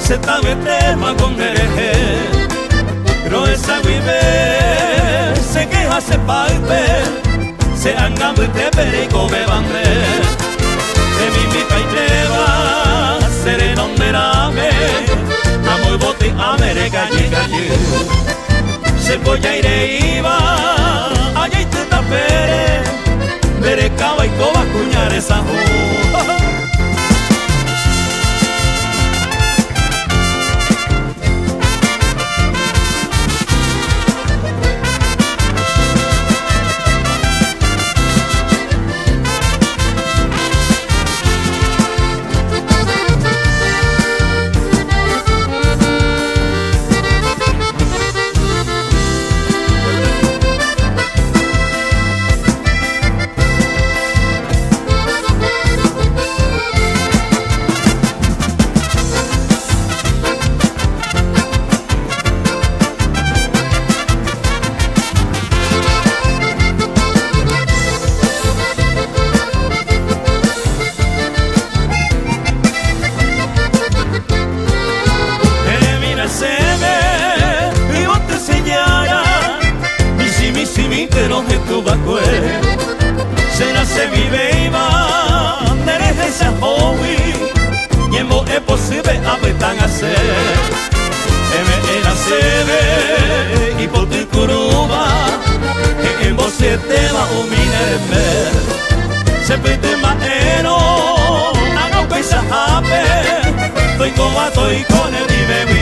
se tabe tema con hereje. Roesa vive, se queja se palpe, se angambre te perico bebande. De mi caiteva, sereno merame, amo bote amere calle calle. Se polla ire iba, allá y te tapere, veré cava y coba cuñar esa será se vive y va, derecha esa hoy, y en vos es posible apretan a hacer. Era se ve y por tu curuba, en vos se te va un minerme, se pide maero, haga un paisaje, estoy con el vive.